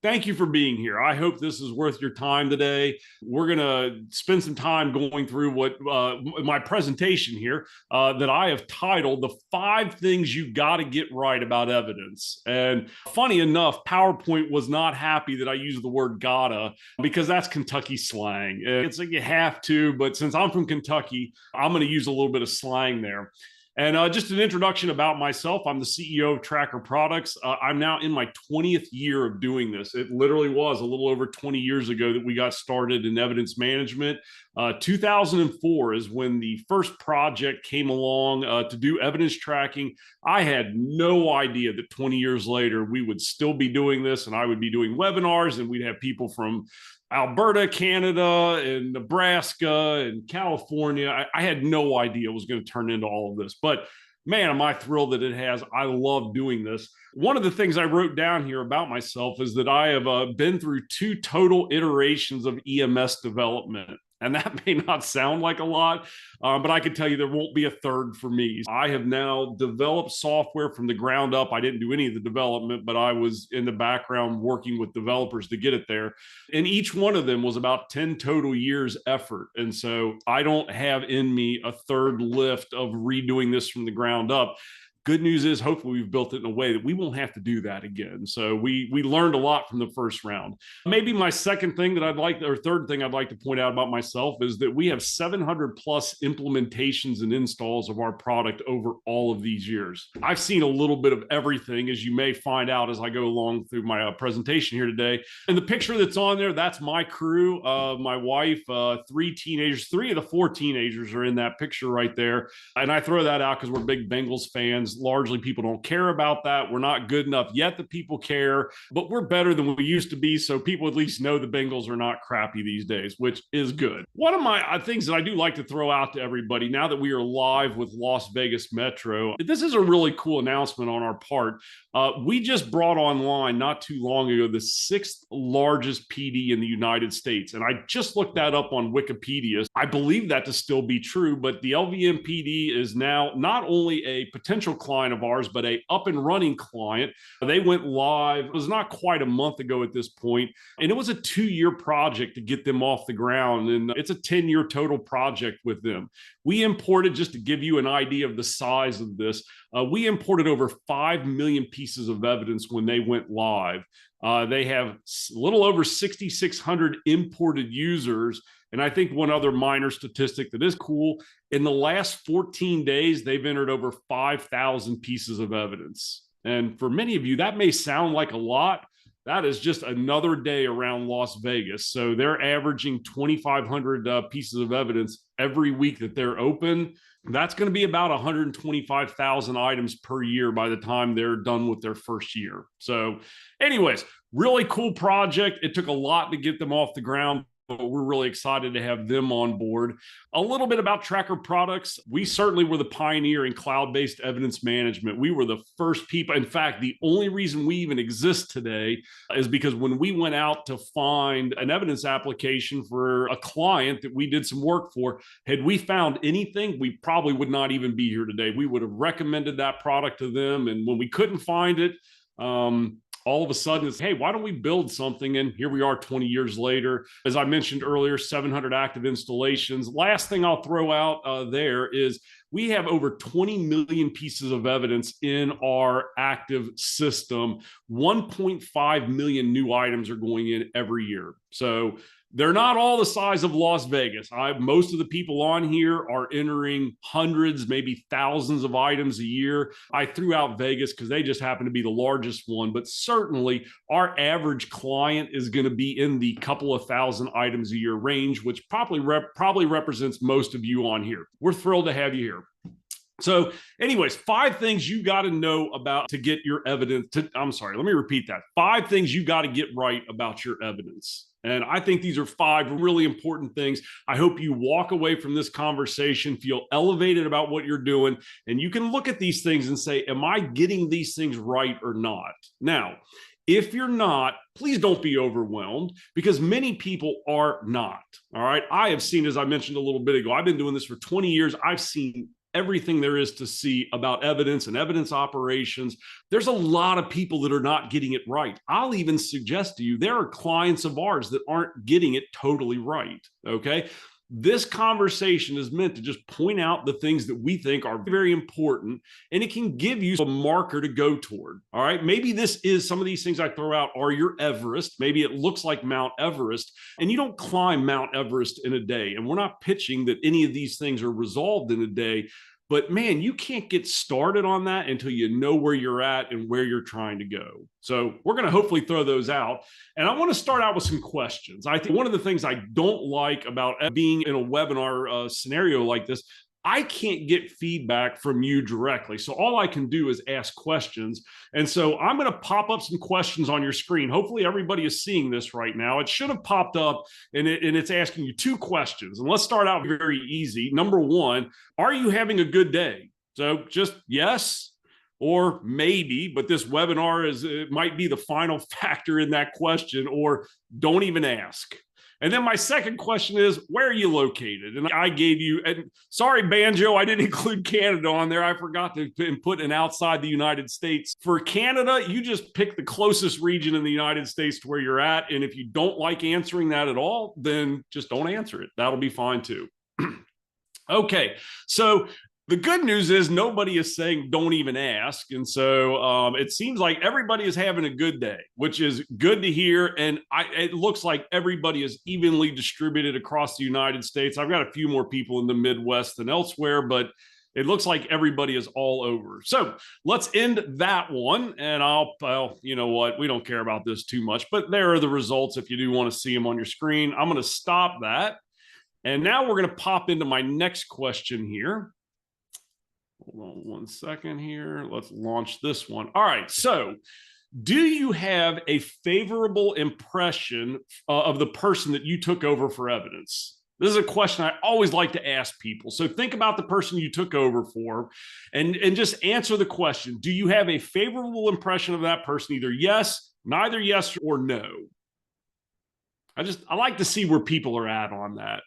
Thank you for being here. I hope this is worth your time today. We're going to spend some time going through what my presentation here that I have titled The 5 Things You Got to Get Right About Evidence. And funny enough, PowerPoint was not happy that I used the word gotta because that's Kentucky slang. It's like you have to, but since I'm from Kentucky, I'm going to use a little bit of slang there. And just an introduction about myself. I'm the CEO of Tracker Products. I'm now in my 20th year of doing this. It literally was a little over 20 years ago that we got started in evidence management. 2004 is when the first project came along to do evidence tracking. I had no idea that 20 years later we would still be doing this, and I would be doing webinars, and we'd have people from Alberta, Canada, and Nebraska, and California. I had no idea it was going to turn into all of this, but man, am I thrilled that it has. I love doing this. One of the things I wrote down here about myself is that I have been through 2 total iterations of EMS development. And that may not sound like a lot, but I can tell you there won't be a third for me. I have now developed software from the ground up. I didn't do any of the development, but I was in the background working with developers to get it there. And each one of them was about 10 total years effort. And so I don't have in me a third lift of redoing this from the ground up. Good news is hopefully we've built it in a way that we won't have to do that again. So we learned a lot from the first round. Maybe my second thing that I'd like, or third thing I'd like to point out about myself is that we have 700 plus implementations and installs of our product over all of these years. I've seen a little bit of everything, as you may find out as I go along through my presentation here today. And the picture that's on there, that's my crew, my wife, 3 teenagers, 3 of the 4 teenagers are in that picture right there. And I throw that out because we're big Bengals fans. Largely, people don't care about that. We're not good enough yet that people care, but we're better than we used to be. So people at least know the Bengals are not crappy these days, which is good. One of my things that I do like to throw out to everybody now that we are live with Las Vegas Metro, this is a really cool announcement on our part. We just brought online not too long ago the 6th largest PD in the United States. And I just looked that up on Wikipedia. I believe that to still be true, but the LVM PD is now not only a potential client of ours, but a up and running client. They went live, it was not quite a month ago at this point, and it was a 2-year project to get them off the ground, and it's a 10-year total project with them. We imported, just to give you an idea of the size of this, we imported over 5 million pieces of evidence when they went live. They have a little over 6,600 imported users. And I think one other minor statistic that is cool, in the last 14 days, they've entered over 5,000 pieces of evidence. And for many of you, that may sound like a lot. That is just another day around Las Vegas. So they're averaging 2,500 pieces of evidence every week that they're open. That's going to be about 125,000 items per year by the time they're done with their first year. So anyways, really cool project. It took a lot to get them off the ground, but we're really excited to have them on board. A little bit about Tracker Products. We certainly were the pioneer in cloud-based evidence management. We were the first people. In fact, the only reason we even exist today is because when we went out to find an evidence application for a client that we did some work for, had we found anything, we probably would not even be here today. We would have recommended that product to them. And when we couldn't find it, all of a sudden it's, hey, why don't we build something? And here we are 20 years later. As I mentioned earlier, 700 active installations. Last thing I'll throw out there is we have over 20 million pieces of evidence in our active system. 1.5 million new items are going in every year. So they're not all the size of Las Vegas. Most of the people on here are entering hundreds, maybe thousands of items a year. I threw out Vegas because they just happen to be the largest one, but certainly our average client is going to be in the couple of thousand items a year range, which probably represents most of you on here. We're thrilled to have you here. So anyways, 5 things you got to know about to get your evidence. Let me repeat that. 5 things you got to get right about your evidence. And I think these are 5 really important things. I hope you walk away from this conversation, feel elevated about what you're doing, and you can look at these things and say, am I getting these things right or not? Now, if you're not, please don't be overwhelmed because many people are not. All right. I have seen, as I mentioned a little bit ago, I've been doing this for 20 years. I've seen everything there is to see about evidence and evidence operations. There's a lot of people that are not getting it right. I'll even suggest to you, there are clients of ours that aren't getting it totally right. Okay. This conversation is meant to just point out the things that we think are very important, and it can give you a marker to go toward. All right. Maybe this is some of these things I throw out are your Everest. Maybe it looks like Mount Everest, and you don't climb Mount Everest in a day. And we're not pitching that any of these things are resolved in a day. But man, you can't get started on that until you know where you're at and where you're trying to go. So we're going to hopefully throw those out. And I want to start out with some questions. I think one of the things I don't like about being in a webinar scenario like this, I can't get feedback from you directly. So all I can do is ask questions. And so I'm going to pop up some questions on your screen. Hopefully everybody is seeing this right now. It should have popped up, and it's asking you 2 questions. And let's start out very easy. Number 1, are you having a good day? So just yes or maybe, but this webinar it might be the final factor in that question, or don't even ask. And then my second question is, where are you located? And I gave you, and sorry, Banjo, I didn't include Canada on there. I forgot to put an outside the United States. For Canada, you just pick the closest region in the United States to where you're at. And if you don't like answering that at all, then just don't answer it. That'll be fine too. Okay, so the good news is nobody is saying don't even ask. And so it seems like everybody is having a good day, which is good to hear. And it looks like everybody is evenly distributed across the United States. I've got a few more people in the Midwest than elsewhere, but it looks like everybody is all over. So let's end that one. And well, you know what? We don't care about this too much, but there are the results if you do want to see them on your screen. I'm going to stop that. And now we're going to pop into my next question here. Hold on one second here. Let's launch this one. All right. So do you have a favorable impression of the person that you took over for evidence? This is a question I always like to ask people. So think about the person you took over for and just answer the question. Do you have a favorable impression of that person? Either yes, neither yes, or no. I like to see where people are at on that.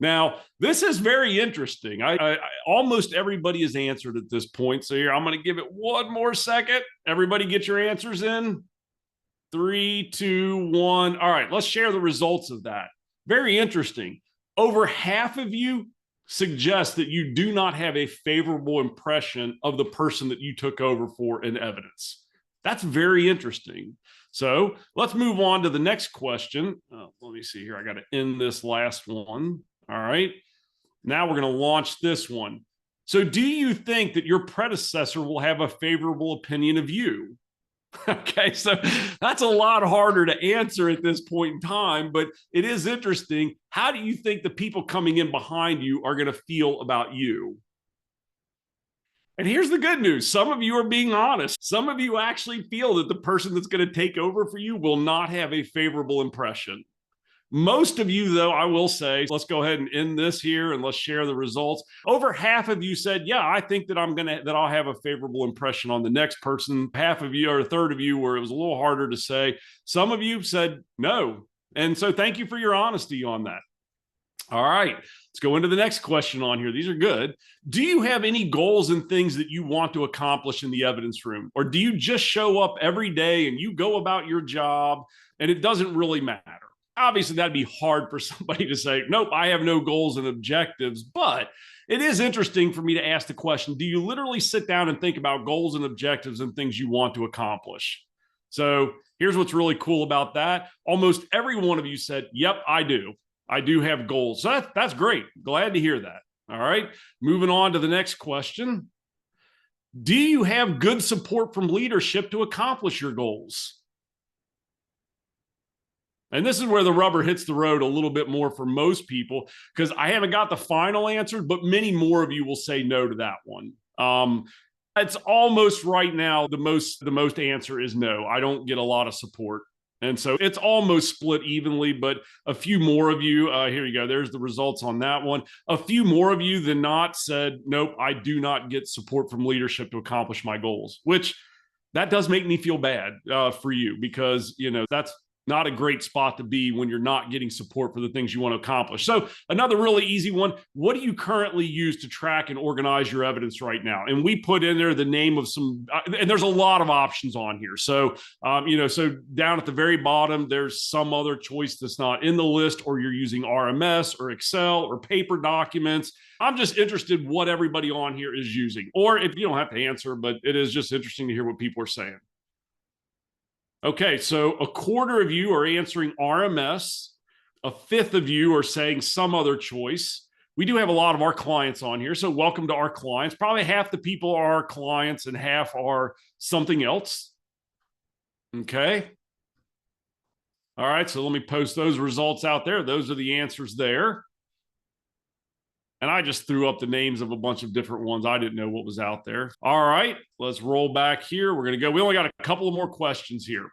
Now, this is very interesting. I almost everybody has answered at this point. So here, I'm going to give it one more second. Everybody get your answers in. 3, 2, 1. All right, let's share the results of that. Very interesting. Over half of you suggest that you do not have a favorable impression of the person that you took over for in evidence. That's very interesting. So let's move on to the next question. Let me see here. I got to end this last one. All right. Now we're going to launch this one. So do you think that your predecessor will have a favorable opinion of you? Okay, so that's a lot harder to answer at this point in time, but it is interesting. How do you think the people coming in behind you are going to feel about you? And here's the good news. Some of you are being honest. Some of you actually feel that the person that's going to take over for you will not have a favorable impression. Most of you, though, I will say, let's go ahead and end this here and let's share the results. Over half of you said, yeah, I think that I'll have a favorable impression on the next person. Half of you, or a third of you, where it was a little harder to say. Some of you said no. And so thank you for your honesty on that. All right, let's go into the next question on here. These are good. Do you have any goals and things that you want to accomplish in the evidence room? Or do you just show up every day and you go about your job and it doesn't really matter? Obviously, that'd be hard for somebody to say, nope, I have no goals and objectives. But it is interesting for me to ask the question, do you literally sit down and think about goals and objectives and things you want to accomplish? So here's what's really cool about that. Almost every one of you said, yep, I do. I do have goals. So that's great. Glad to hear that. All right. Moving on to the next question. Do you have good support from leadership to accomplish your goals? And this is where the rubber hits the road a little bit more for most people, because I haven't got the final answer, but many more of you will say no to that one. It's almost right now, the most answer is no. I don't get a lot of support. And so it's almost split evenly, but a few more of you, here you go. There's the results on that one. A few more of you than not said, nope, I do not get support from leadership to accomplish my goals, which that does make me feel bad for you, because, you know, that's not a great spot to be when you're not getting support for the things you want to accomplish. So another really easy one, what do you currently use to track and organize your evidence right now? And we put in there the name of some, and there's a lot of options on here. So, so down at the very bottom, there's some other choice that's not in the list, or you're using RMS or Excel or paper documents. I'm just interested what everybody on here is using, or if you don't have to answer, but it is just interesting to hear what people are saying. Okay, so a quarter of you are answering RMS. A fifth of you are saying some other choice. We do have a lot of our clients on here, so welcome to our clients. Probably half the people are our clients and half are something else. Okay. All right, so let me post those results out there. Those are the answers there. And I just threw up the names of a bunch of different ones. I didn't know what was out there. All right, let's roll back here. We're going to go. We only got a couple of more questions here.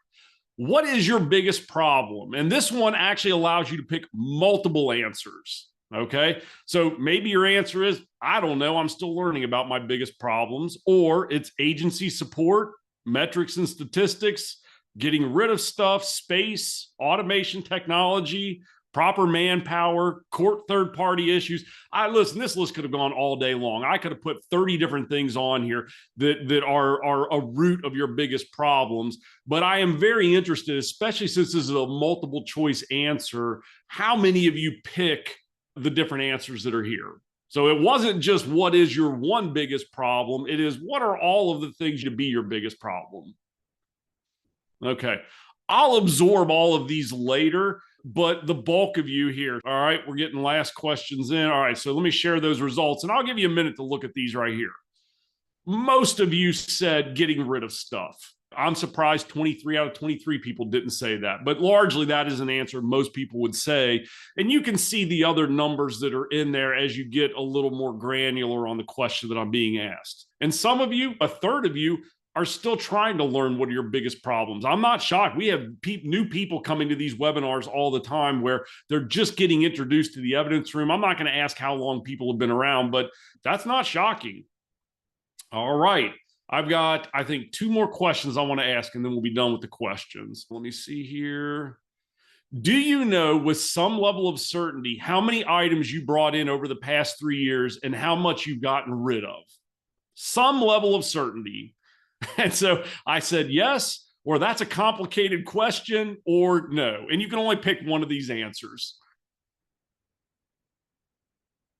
What is your biggest problem? And this one actually allows you to pick multiple answers. Okay, so maybe your answer is, I don't know, I'm still learning about my biggest problems, or it's agency support, metrics and statistics, getting rid of stuff, space, automation technology, proper manpower, court third-party issues. Listen, this list could have gone all day long. I could have put 30 different things on here that are a root of your biggest problems. But I am very interested, especially since this is a multiple choice answer, how many of you pick the different answers that are here? So it wasn't just what is your one biggest problem. It is what are all of the things to be your biggest problem? Okay. I'll absorb all of these later, but the bulk of you here, all right, we're getting last questions in. All right, so let me share those results, and I'll give you a minute to look at these right here. Most of you said getting rid of stuff. I'm surprised 23 out of 23 people didn't say that, but largely that is an answer most people would say. And you can see the other numbers that are in there as you get a little more granular on the question that I'm being asked. And some of you, a third of you, are still trying to learn what are your biggest problems. I'm not shocked. We have new people coming to these webinars all the time where they're just getting introduced to the evidence room. I'm not going to ask how long people have been around, but that's not shocking. All right. I've got, I think, 2 more questions I want to ask, and then we'll be done with the questions. Let me see here. Do you know with some level of certainty how many items you brought in over the past 3 years and how much you've gotten rid of? Some level of certainty. And so I said yes, or that's a complicated question, or no. And you can only pick one of these answers.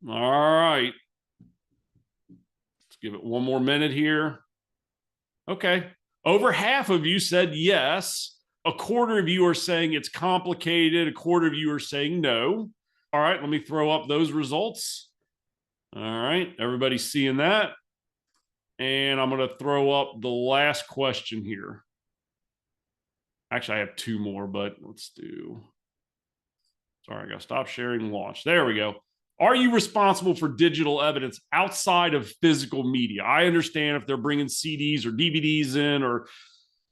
All right. Let's give it one more minute here. Okay. Over half of you said yes. A quarter of you are saying it's complicated. A quarter of you are saying no. All right. Let me throw up those results. All right. Everybody's seeing that. And I'm going to throw up the last question here. Actually, I have 2 more, but let's do. Sorry, I got to stop sharing and launch. There we go. Are you responsible for digital evidence outside of physical media? I understand if they're bringing CDs or DVDs in, or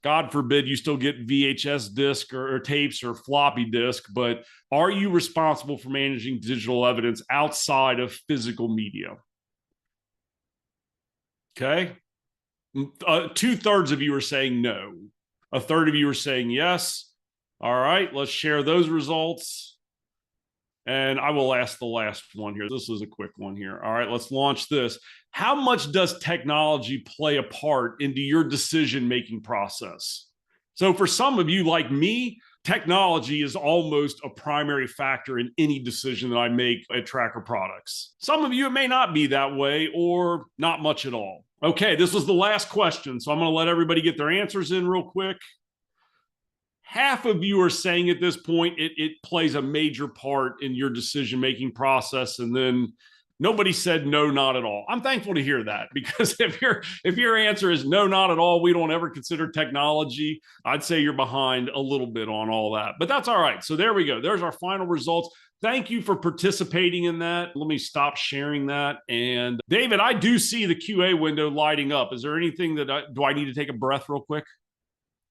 God forbid you still get VHS disc or tapes or floppy disk, but are you responsible for managing digital evidence outside of physical media? Okay. 2/3 of you are saying no. A third of you are saying yes. All right, let's share those results. And I will ask the last one here. This is a quick one here. All right, let's launch this. How much does technology play a part into your decision-making process? So for some of you like me, technology is almost a primary factor in any decision that I make at Tracker Products. Some of you, it may not be that way, or not much at all. Okay, this was the last question, so I'm going to let everybody get their answers in real quick. Half of you are saying at this point it plays a major part in your decision-making process, and then nobody said no, not at all. I'm thankful to hear that, because if your answer is no, not at all, we don't ever consider technology, I'd say you're behind a little bit on all that. But that's all right. So there we go. There's our final results. Thank you for participating in that. Let me stop sharing that. And David, I do see the QA window lighting up. Is there anything that do I need to take a breath real quick?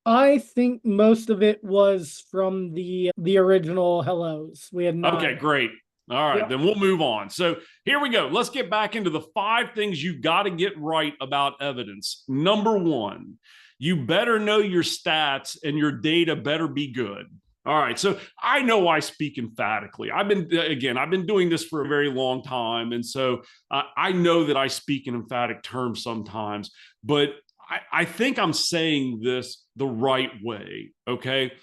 I think most of it was from the original hellos. We had 9. Okay, great. All right, then we'll move on. So here we go. Let's get back into the 5 things you got to get right about evidence. Number 1, you better know your stats and your data better be good. All right. So I know I speak emphatically. I've been doing this for a very long time. And so I know that I speak in emphatic terms sometimes, but I think I'm saying this the right way. Okay.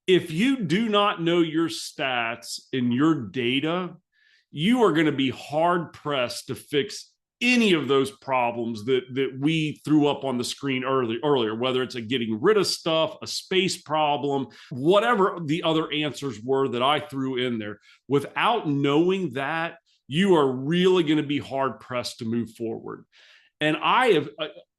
If you do not know your stats and your data, you are going to be hard pressed to fix any of those problems that we threw up on the screen earlier, whether it's a getting rid of stuff, a space problem, whatever the other answers were that I threw in there. Without knowing that, you are really going to be hard pressed to move forward. And I have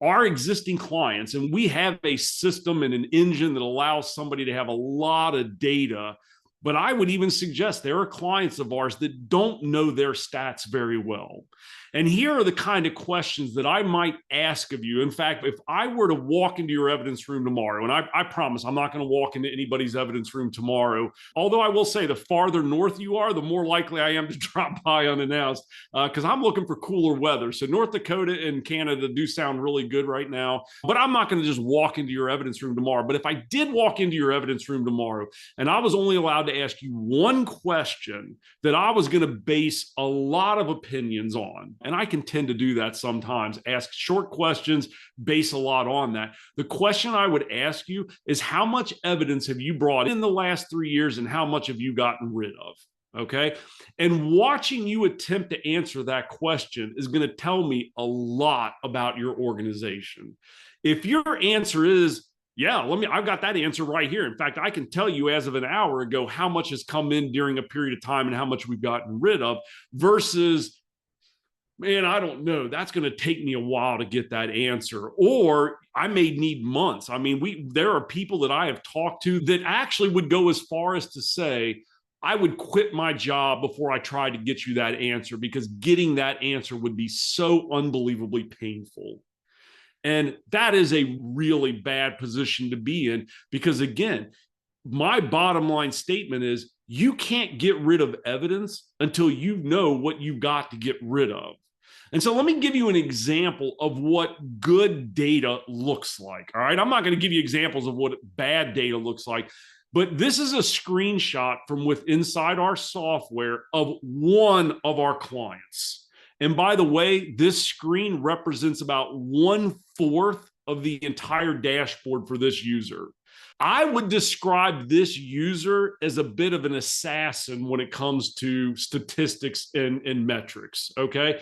our existing clients, and we have a system and an engine that allows somebody to have a lot of data. But I would even suggest there are clients of ours that don't know their stats very well. And here are the kind of questions that I might ask of you. In fact, if I were to walk into your evidence room tomorrow, and I promise I'm not going to walk into anybody's evidence room tomorrow, although I will say the farther north you are, the more likely I am to drop by unannounced, because I'm looking for cooler weather. So North Dakota and Canada do sound really good right now, but I'm not going to just walk into your evidence room tomorrow. But if I did walk into your evidence room tomorrow and I was only allowed to ask you one question that I was going to base a lot of opinions on, and I can tend to do that sometimes, ask short questions, base a lot on that. The question I would ask you is, how much evidence have you brought in the last 3 years and how much have you gotten rid of? Okay. And watching you attempt to answer that question is going to tell me a lot about your organization. If your answer is, yeah, I've got that answer right here. In fact, I can tell you as of an hour ago how much has come in during a period of time and how much we've gotten rid of, versus, man, I don't know, that's going to take me a while to get that answer, or I may need months. I mean, there are people that I have talked to that actually would go as far as to say, I would quit my job before I tried to get you that answer, because getting that answer would be so unbelievably painful. And that is a really bad position to be in, because again, my bottom line statement is, you can't get rid of evidence until you know what you've got to get rid of. And so let me give you an example of what good data looks like. All right. I'm not going to give you examples of what bad data looks like, but this is a screenshot from inside our software of one of our clients. And by the way, this screen represents about 1/4 of the entire dashboard for this user. I would describe this user as a bit of an assassin when it comes to statistics and metrics. Okay.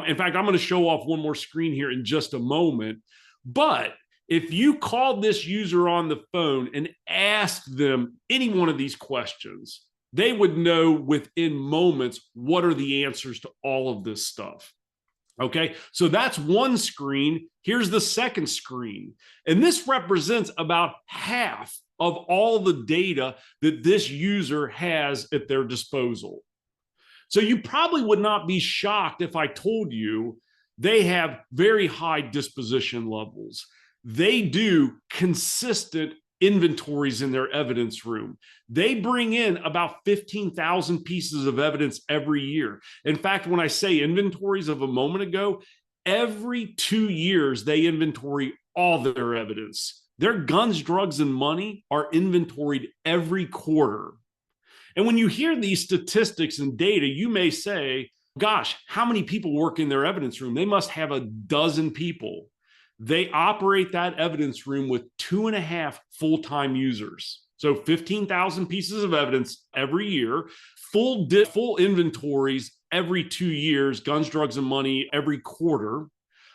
In fact, I'm going to show off one more screen here in just a moment. But if you called this user on the phone and asked them any one of these questions, they would know within moments what are the answers to all of this stuff. Okay, so that's one screen. Here's the second screen. And this represents about half of all the data that this user has at their disposal. So you probably would not be shocked if I told you they have very high disposition levels. They do consistent inventories in their evidence room. They bring in about 15,000 pieces of evidence every year. In fact, when I say inventories of a moment ago, every 2 years they inventory all their evidence. Their guns, drugs, and money are inventoried every quarter. And when you hear these statistics and data, you may say, gosh, how many people work in their evidence room? They must have a dozen people. They operate that evidence room with 2.5 full-time users. So 15,000 pieces of evidence every year, full inventories every 2 years, guns, drugs, and money every quarter.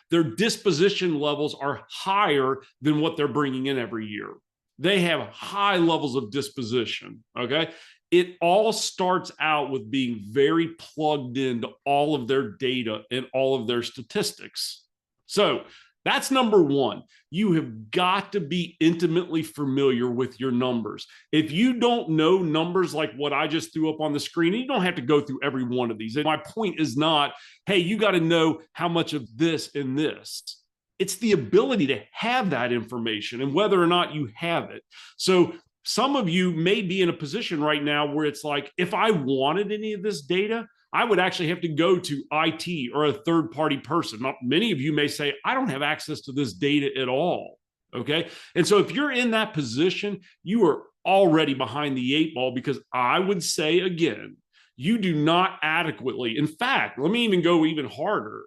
Their disposition levels are higher than what they're bringing in every year. They have high levels of disposition, okay? It all starts out with being very plugged into all of their data and all of their statistics. So that's number one. You have got to be intimately familiar with your numbers. If you don't know numbers like what I just threw up on the screen, you don't have to go through every one of these. And my point is not, hey, you got to know how much of this and this. It's the ability to have that information and whether or not you have it. So some of you may be in a position right now where it's like, if I wanted any of this data, I would actually have to go to IT or a third-party person. Now, many of you may say, I don't have access to this data at all. Okay. And so if you're in that position, you are already behind the eight ball, because I would say, again, you do not adequately. In fact, let me even go even harder.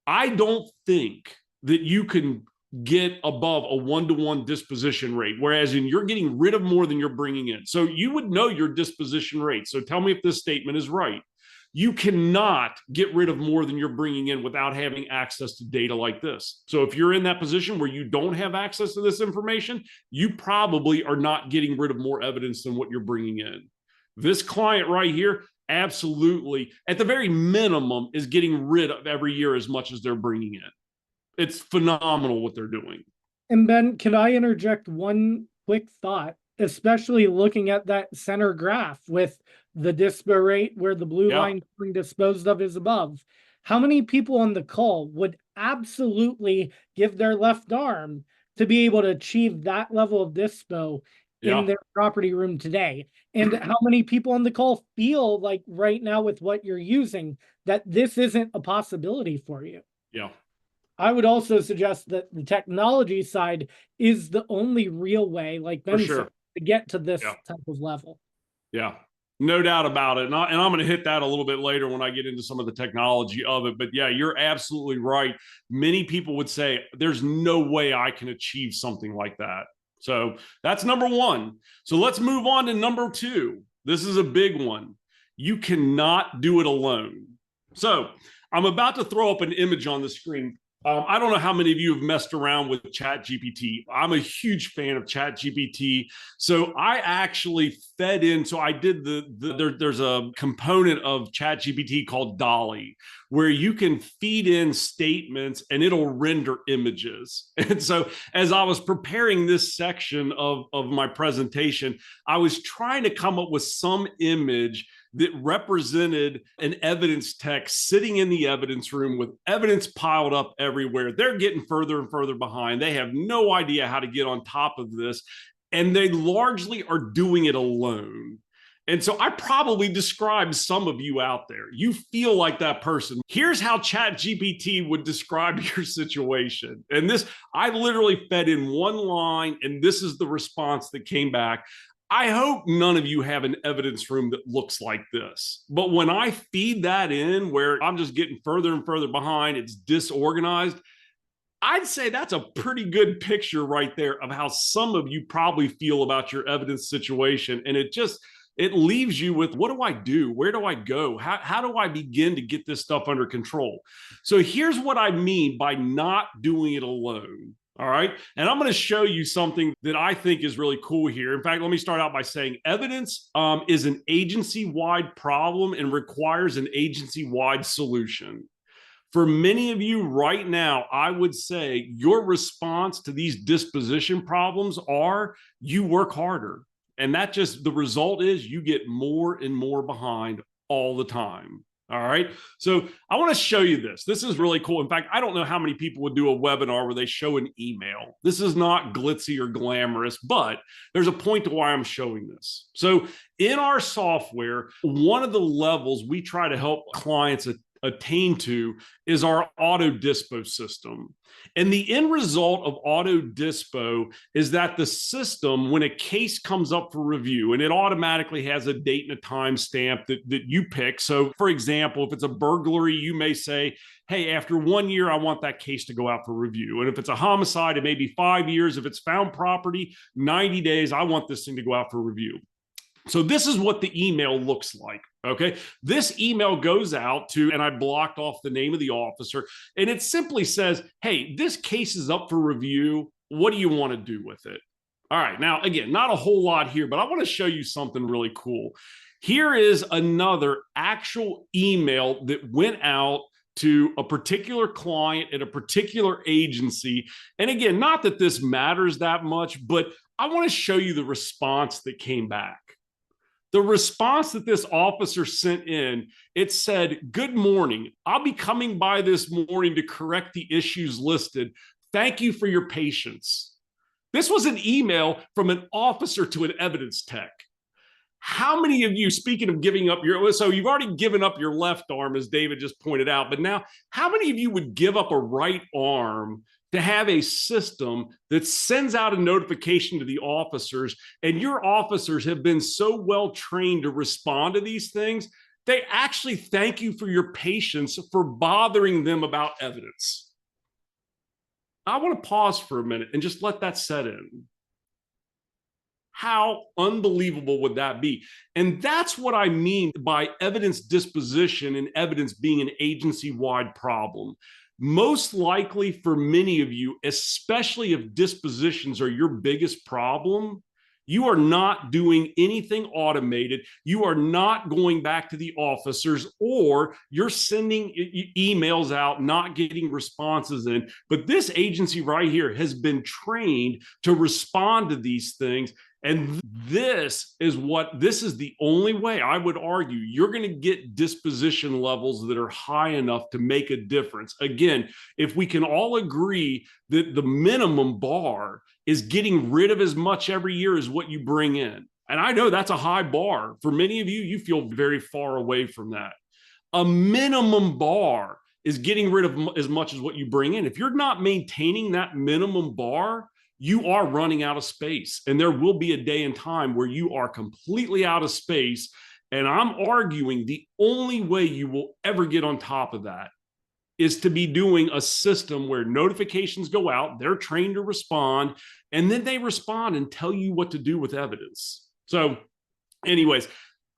I don't think that you can get above a 1-to-1 disposition rate, whereas you're getting rid of more than you're bringing in. So you would know your disposition rate. So tell me if this statement is right. You cannot get rid of more than you're bringing in without having access to data like this. So if you're in that position where you don't have access to this information, you probably are not getting rid of more evidence than what you're bringing in. This client right here, absolutely, at the very minimum, is getting rid of every year as much as they're bringing in. It's phenomenal what they're doing. And Ben, can I interject one quick thought, especially looking at that center graph with the dispo rate where the blue line being disposed of is above? How many people on the call would absolutely give their left arm to be able to achieve that level of dispo in their property room today? And how many people on the call feel like right now with what you're using that this isn't a possibility for you? Yeah. I would also suggest that the technology side is the only real way, like Ben said, to get to this type of level. Yeah, no doubt about it. And I'm going to hit that a little bit later when I get into some of the technology of it. But yeah, you're absolutely right. Many people would say, there's no way I can achieve something like that. So that's number one. So let's move on to number two. This is a big one. You cannot do it alone. So I'm about to throw up an image on the screen. I don't know how many of you have messed around with ChatGPT. I'm a huge fan of ChatGPT. So I actually fed in. So I did there's a component of ChatGPT called Dolly, where you can feed in statements and it'll render images. And so as I was preparing this section of my presentation, I was trying to come up with some image that represented an evidence tech sitting in the evidence room with evidence piled up everywhere. They're getting further and further behind. They have no idea how to get on top of this, and they largely are doing it alone. And so I probably described some of you out there. You feel like that person. Here's how ChatGPT would describe your situation. And this, I literally fed in one line, and this is the response that came back. I hope none of you have an evidence room that looks like this. But when I feed that in where I'm just getting further and further behind, it's disorganized, I'd say that's a pretty good picture right there of how some of you probably feel about your evidence situation. And it leaves you with, what do I do? Where do I go? How do I begin to get this stuff under control? So here's what I mean by not doing it alone. All right. And I'm going to show you something that I think is really cool here. In fact, let me start out by saying evidence is an agency-wide problem and requires an agency-wide solution. For many of you right now, I would say your response to these disposition problems are you work harder. And that just, the result is you get more and more behind all the time. All right. So I want to show you this. This is really cool. In fact, I don't know how many people would do a webinar where they show an email. This is not glitzy or glamorous, but there's a point to why I'm showing this. So in our software, one of the levels we try to help clients attain to is our auto dispo system. And the end result of auto dispo is that the system, when a case comes up for review, and it automatically has a date and a time stamp that you pick. So for example, if it's a burglary, you may say, hey, after 1 year, I want that case to go out for review. And if it's a homicide, it may be 5 years. If it's found property, 90 days, I want this thing to go out for review. So this is what the email looks like, okay? This email goes out to, and I blocked off the name of the officer, and it simply says, hey, this case is up for review. What do you want to do with it? All right, now, again, not a whole lot here, but I want to show you something really cool. Here is another actual email that went out to a particular client at a particular agency. And again, not that this matters that much, but I want to show you the response that came back. The response that this officer sent in, it said, good morning. I'll be coming by this morning to correct the issues listed. Thank you for your patience. This was an email from an officer to an evidence tech. How many of you, speaking of giving up so you've already given up your left arm, as David just pointed out, but now how many of you would give up a right arm to have a system that sends out a notification to the officers, and your officers have been so well trained to respond to these things, they actually thank you for your patience for bothering them about evidence. I want to pause for a minute and just let that set in. How unbelievable would that be? And that's what I mean by evidence disposition and evidence being an agency-wide problem. Most likely for many of you, especially if dispositions are your biggest problem, you are not doing anything automated. You are not going back to the officers, or you're sending emails out, not getting responses in. But this agency right here has been trained to respond to these things. And this is the only way I would argue you're going to get disposition levels that are high enough to make a difference. Again, if we can all agree that the minimum bar is getting rid of as much every year as what you bring in. And I know that's a high bar. For many of you, you feel very far away from that. A minimum bar is getting rid of as much as what you bring in. If you're not maintaining that minimum bar, you are running out of space. And there will be a day and time where you are completely out of space. And I'm arguing the only way you will ever get on top of that is to be doing a system where notifications go out, they're trained to respond, and then they respond and tell you what to do with evidence. So anyways,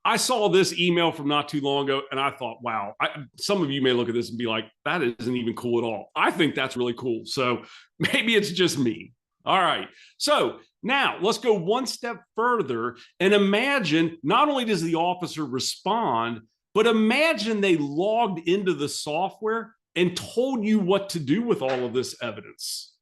I saw this email from not too long ago, and I thought, wow, some of you may look at this and be like, that isn't even cool at all. I think that's really cool. So maybe it's just me. All right. So now let's go one step further and imagine not only does the officer respond, but imagine they logged into the software and told you what to do with all of this evidence.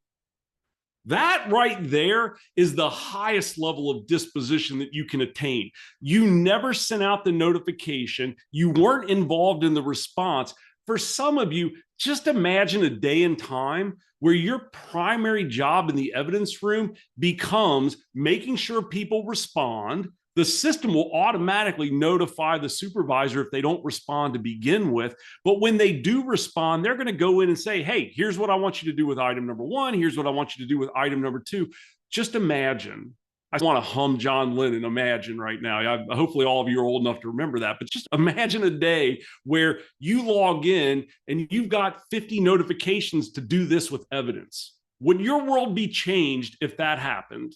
That right there is the highest level of disposition that you can attain. You never sent out the notification. You weren't involved in the response. For some of you, just imagine a day and time where your primary job in the evidence room becomes making sure people respond. The system will automatically notify the supervisor if they don't respond to begin with. But when they do respond, they're going to go in and say, hey, here's what I want you to do with item number 1. Here's what I want you to do with item number 2. Just imagine. I want to hum John Lennon, Imagine right now. Hopefully all of you are old enough to remember that. But just imagine a day where you log in and you've got 50 notifications to do this with evidence. Would your world be changed if that happened?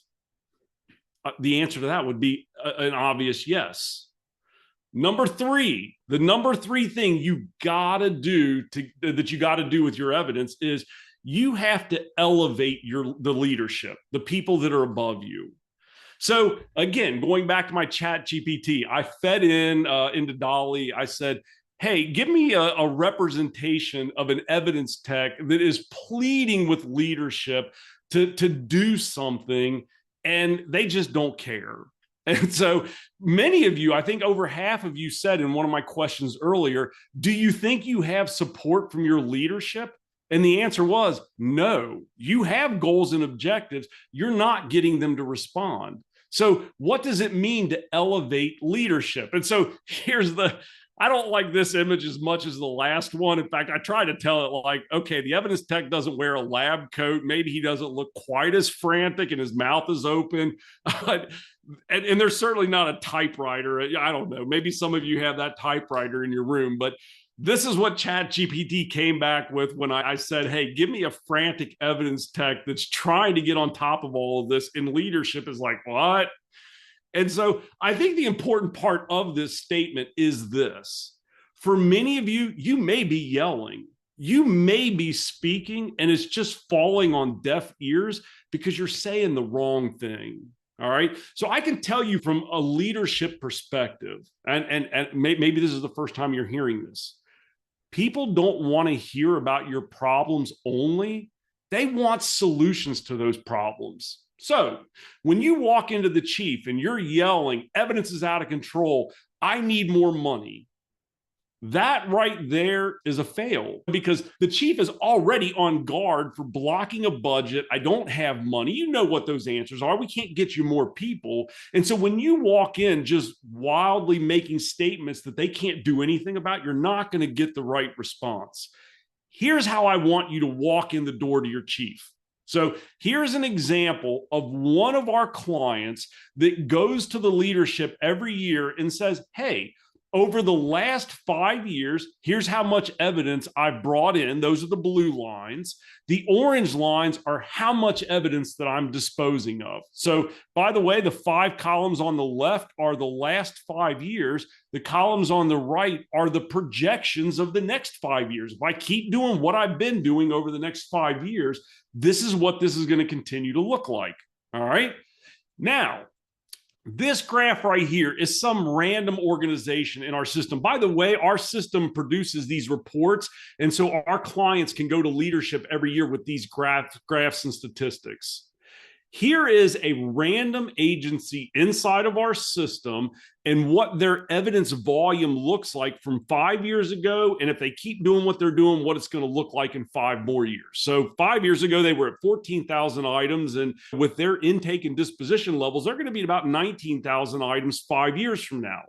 The answer to that would be an obvious yes. Number 3, the number 3 thing you gotta do with your evidence is you have to elevate the leadership, the people that are above you. So again, going back to my chat GPT, I fed into Dolly. I said, hey, give me a representation of an evidence tech that is pleading with leadership to do something, and they just don't care. And so many of you, I think over half of you said in one of my questions earlier, do you think you have support from your leadership? And the answer was no. You have goals and objectives. You're not getting them to respond. So what does it mean to elevate leadership? And so I don't like this image as much as the last one. In fact, I try to tell it like, okay, the evidence tech doesn't wear a lab coat. Maybe he doesn't look quite as frantic and his mouth is open. And there's certainly not a typewriter. I don't know. Maybe some of you have that typewriter in your room, but this is what ChatGPT came back with when I said, hey, give me a frantic evidence tech that's trying to get on top of all of this. And leadership is like, what? And so I think the important part of this statement is this. For many of you, you may be yelling, you may be speaking, and it's just falling on deaf ears because you're saying the wrong thing. All right. So I can tell you from a leadership perspective, and maybe this is the first time you're hearing this. People don't want to hear about your problems only. They want solutions to those problems. So when you walk into the chief and you're yelling, evidence is out of control, I need more money, that right there is a fail, because the chief is already on guard for blocking a budget. I don't have money. You know what those answers are. We can't get you more people. And so when you walk in just wildly making statements that they can't do anything about, you're not going to get the right response. Here's how I want you to walk in the door to your chief. So here's an example of one of our clients that goes to the leadership every year and says, hey, over the last 5 years, here's how much evidence I've brought in. Those are the blue lines. The orange lines are how much evidence that I'm disposing of. So, by the way, the 5 columns on the left are the last 5 years. The columns on the right are the projections of the next 5 years. If I keep doing what I've been doing over the next 5 years, this is what this is going to continue to look like. All right. Now, this graph right here is some random organization in our system. By the way, our system produces these reports, and so our clients can go to leadership every year with these graphs and statistics. Here is a random agency inside of our system and what their evidence volume looks like from 5 years ago. And if they keep doing what they're doing, what it's going to look like in 5 more years. So 5 years ago, they were at 14,000 items. And with their intake and disposition levels, they're going to be about 19,000 items 5 years from now.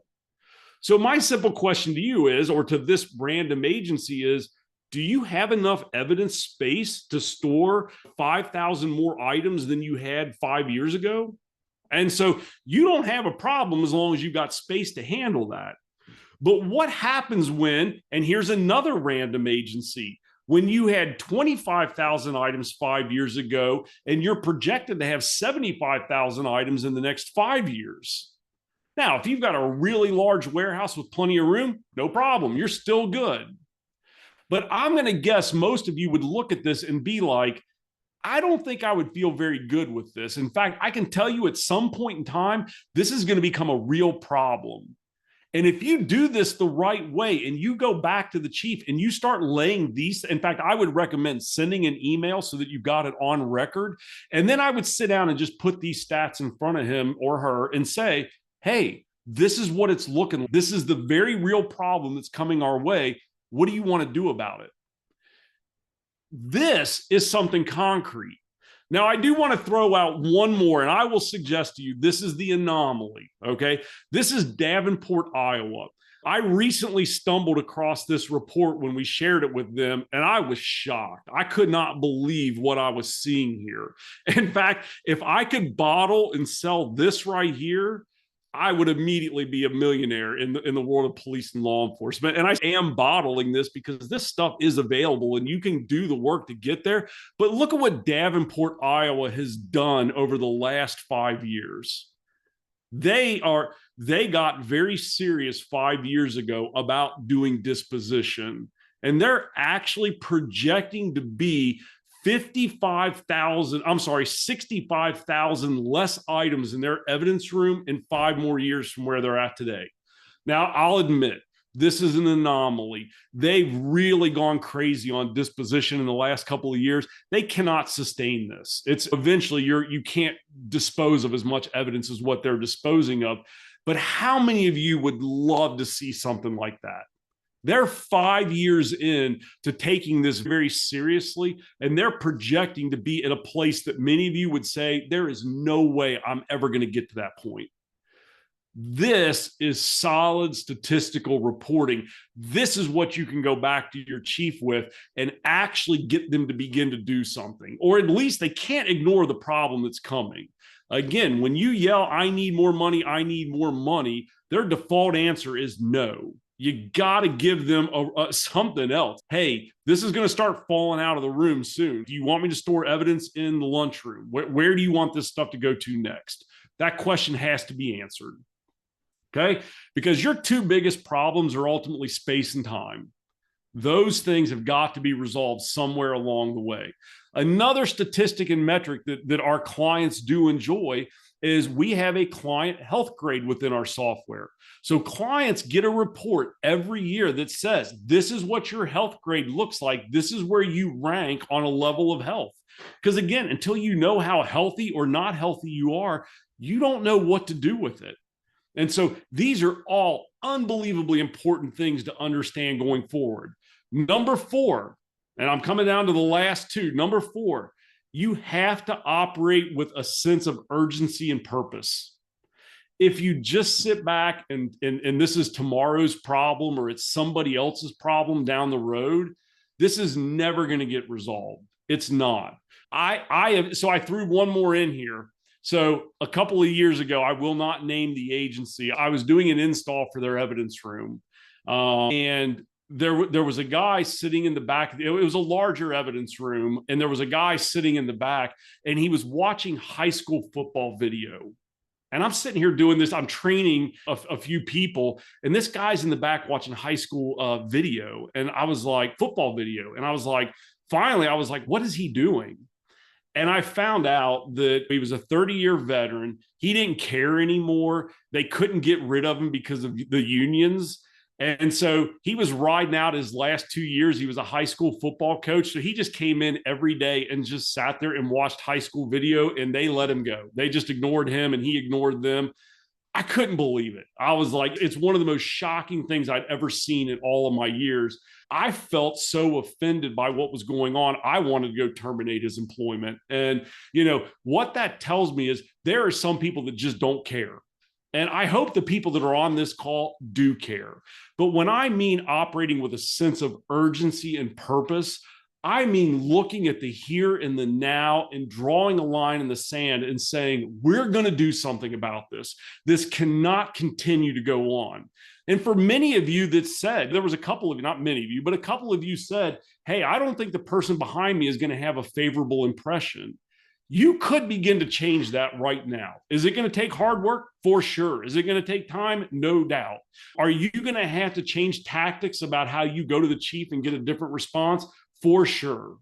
So my simple question to you is, or to this random agency is, do you have enough evidence space to store 5,000 more items than you had 5 years ago? And so you don't have a problem as long as you've got space to handle that. But what happens when, and here's another random agency, when you had 25,000 items 5 years ago and you're projected to have 75,000 items in the next 5 years? Now, if you've got a really large warehouse with plenty of room, no problem, you're still good. But I'm going to guess most of you would look at this and be like, I don't think I would feel very good with this. In fact, I can tell you at some point in time, this is going to become a real problem. And if you do this the right way and you go back to the chief and you start laying these, in fact, I would recommend sending an email so that you've got it on record. And then I would sit down and just put these stats in front of him or her and say, hey, this is what it's looking like. This is the very real problem that's coming our way. What do you want to do about it? This is something concrete. Now, I do want to throw out one more, and I will suggest to you, this is the anomaly, okay? This is Davenport, Iowa. I recently stumbled across this report when we shared it with them, and I was shocked. I could not believe what I was seeing here. In fact, if I could bottle and sell this right here, I would immediately be a millionaire in the world of police and law enforcement. And I am bottling this because this stuff is available and you can do the work to get there. But look at what Davenport, Iowa has done over the last 5 years. They got very serious 5 years ago about doing disposition. And they're actually projecting to be 65,000 less items in their evidence room in 5 more years from where they're at today. Now, I'll admit, this is an anomaly. They've really gone crazy on disposition in the last couple of years. They cannot sustain this. It's eventually you can't dispose of as much evidence as what they're disposing of. But how many of you would love to see something like that? They're 5 years in to taking this very seriously, and they're projecting to be at a place that many of you would say, there is no way I'm ever going to get to that point. This is solid statistical reporting. This is what you can go back to your chief with and actually get them to begin to do something, or at least they can't ignore the problem that's coming. Again, when you yell, I need more money, their default answer is no. You got to give them something else. Hey, this is going to start falling out of the room soon. Do you want me to store evidence in the lunchroom? Where do you want this stuff to go to next? That question has to be answered. Okay? Because your 2 biggest problems are ultimately space and time. Those things have got to be resolved somewhere along the way. Another statistic and metric that our clients do enjoy is we have a client health grade within our software. So clients get a report every year that says, this is what your health grade looks like. This is where you rank on a level of health. Because again, until you know how healthy or not healthy you are, you don't know what to do with it. And so these are all unbelievably important things to understand going forward. Number 4, and I'm coming down to the last 2. Number 4, you have to operate with a sense of urgency and purpose. If you just sit back and this is tomorrow's problem or it's somebody else's problem down the road, this is never going to get resolved. It's not. So I threw one more in here. So a couple of years ago, I will not name the agency. I was doing an install for their evidence room. And there was a guy sitting in the back. It was a larger evidence room. And there was a guy sitting in the back, and he was watching high school football video. And I'm sitting here doing this. I'm training a few people, and this guy's in the back watching high school video. And I was like, football video. And I was like, finally, I was like, what is he doing? And I found out that he was a 30-year veteran. He didn't care anymore. They couldn't get rid of him because of the unions. And so he was riding out his last 2 years. He was a high school football coach. So he just came in every day and just sat there and watched high school video, and they let him go. They just ignored him and he ignored them. I couldn't believe it. I was like, it's one of the most shocking things I'd ever seen in all of my years. I felt so offended by what was going on. I wanted to go terminate his employment. And, what that tells me is there are some people that just don't care. And I hope the people that are on this call do care. But when I mean operating with a sense of urgency and purpose, I mean looking at the here and the now and drawing a line in the sand and saying, we're going to do something about this. This cannot continue to go on. And for many of you that said, there was a couple of you, not many of you, but a couple of you said, hey, I don't think the person behind me is going to have a favorable impression. You could begin to change that right now. Is it going to take hard work? For sure. Is it going to take time? No doubt. Are you going to have to change tactics about how you go to the chief and get a different response? For sure.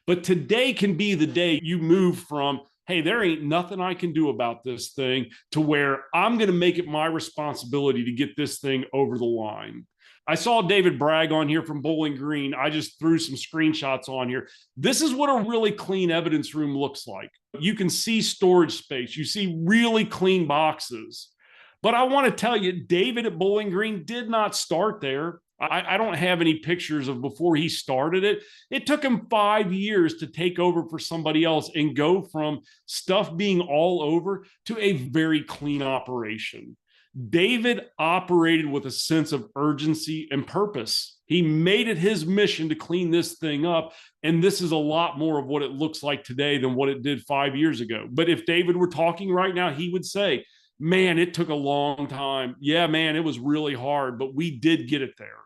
But today can be the day you move from, hey, there ain't nothing I can do about this thing, to where I'm going to make it my responsibility to get this thing over the line. I saw David Bragg on here from Bowling Green. I just threw some screenshots on here. This is what a really clean evidence room looks like. You can see storage space. You see really clean boxes. But I want to tell you, David at Bowling Green did not start there. I don't have any pictures of before he started it. It took him 5 years to take over for somebody else and go from stuff being all over to a very clean operation. David operated with a sense of urgency and purpose. He made it his mission to clean this thing up. And this is a lot more of what it looks like today than what it did 5 years ago. But if David were talking right now, he would say, man, it took a long time. Yeah, man, it was really hard, but we did get it there.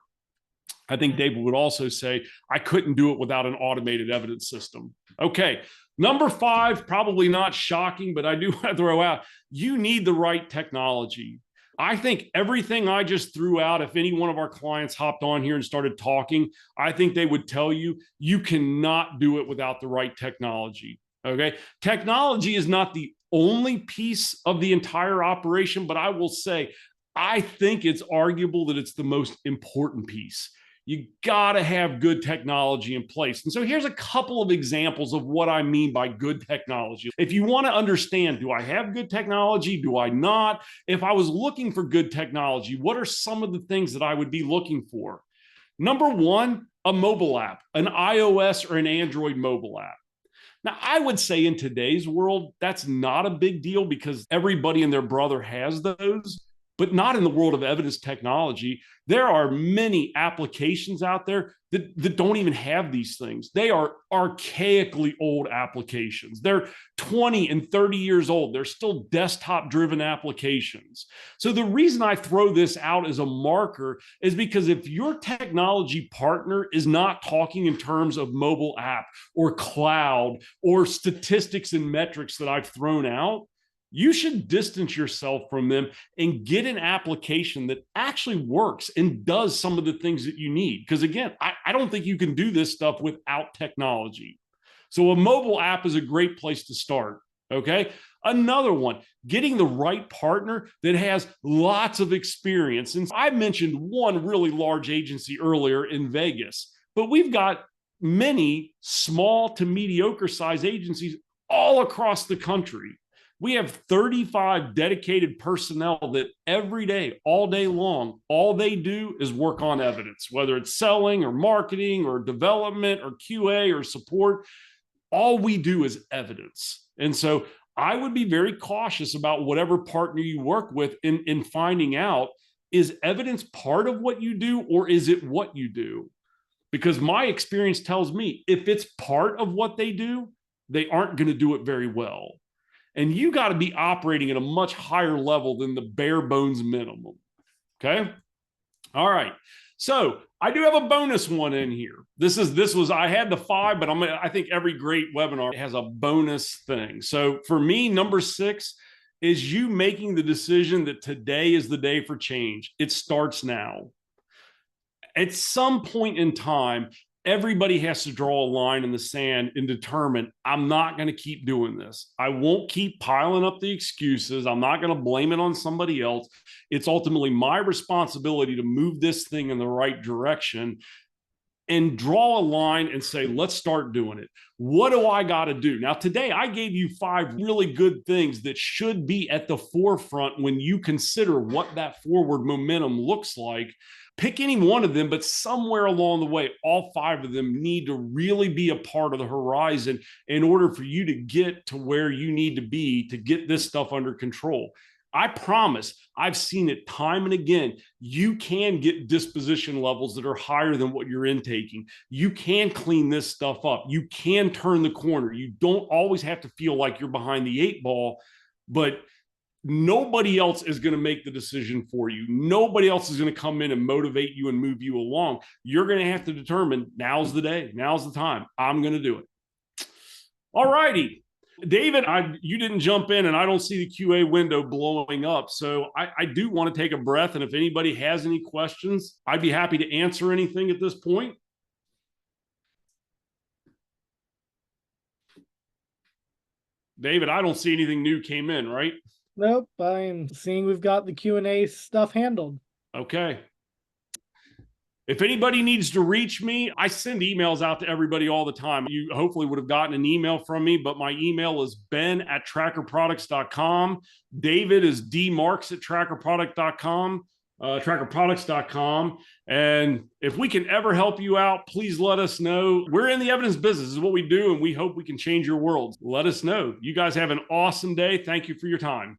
I think David would also say, I couldn't do it without an automated evidence system. Okay, number 5, probably not shocking, but I do want to throw out, you need the right technology. I think everything I just threw out, if any one of our clients hopped on here and started talking, I think they would tell you, you cannot do it without the right technology. Okay. Technology is not the only piece of the entire operation, but I will say, I think it's arguable that it's the most important piece. You got to have good technology in place. And so here's a couple of examples of what I mean by good technology. If you want to understand, do I have good technology? Do I not? If I was looking for good technology, what are some of the things that I would be looking for? Number 1, a mobile app, an iOS or an Android mobile app. Now, I would say in today's world, that's not a big deal because everybody and their brother has those. But not in the world of evidence technology. There are many applications out there that don't even have these things. They are archaically old applications. They're 20 and 30 years old. They're still desktop-driven applications. So the reason I throw this out as a marker is because if your technology partner is not talking in terms of mobile app or cloud or statistics and metrics that I've thrown out, you should distance yourself from them and get an application that actually works and does some of the things that you need. Because again, I don't think you can do this stuff without technology. So a mobile app is a great place to start. Okay. Another one, getting the right partner that has lots of experience. And I mentioned one really large agency earlier in Vegas, but we've got many small to mediocre size agencies all across the country. We have 35 dedicated personnel that every day, all day long, all they do is work on evidence, whether it's selling or marketing or development or QA or support. All we do is evidence. And so I would be very cautious about whatever partner you work with in finding out, is evidence part of what you do or is it what you do? because my experience tells me if it's part of what they do, they aren't going to do it very well. And you got to be operating at a much higher level than the bare bones minimum. Okay. All right. So I do have a bonus one in here. I had the 5, but I think every great webinar has a bonus thing. So for me, number 6 is you making the decision that today is the day for change. It starts now. At some point in time, everybody has to draw a line in the sand and determine, I'm not going to keep doing this. I won't keep piling up the excuses. I'm not going to blame it on somebody else. It's ultimately my responsibility to move this thing in the right direction and draw a line and say, let's start doing it. What do I got to do? Now, today I gave you 5 really good things that should be at the forefront when you consider what that forward momentum looks like. Pick any one of them, but somewhere along the way, all 5 of them need to really be a part of the horizon in order for you to get to where you need to be to get this stuff under control. I promise, I've seen it time and again. You can get disposition levels that are higher than what you're intaking. You can clean this stuff up. You can turn the corner. You don't always have to feel like you're behind the 8 ball, but nobody else is going to make the decision for you. Nobody else is going to come in and motivate you and move you along. You're going to have to determine, now's the day, now's the time. I'm going to do it. All righty. David, you didn't jump in and I don't see the QA window blowing up. So I do want to take a breath. And if anybody has any questions, I'd be happy to answer anything at this point. David, I don't see anything new came in, right? Nope, I'm seeing we've got the Q&A stuff handled. Okay. If anybody needs to reach me, I send emails out to everybody all the time. You hopefully would have gotten an email from me, but my email is ben@trackerproducts.com. David is dmarks@trackerproduct.com. trackerproducts.com. And if we can ever help you out, please let us know. We're in the evidence business. This is what we do, and we hope we can change your world. Let us know. You guys have an awesome day. Thank you for your time.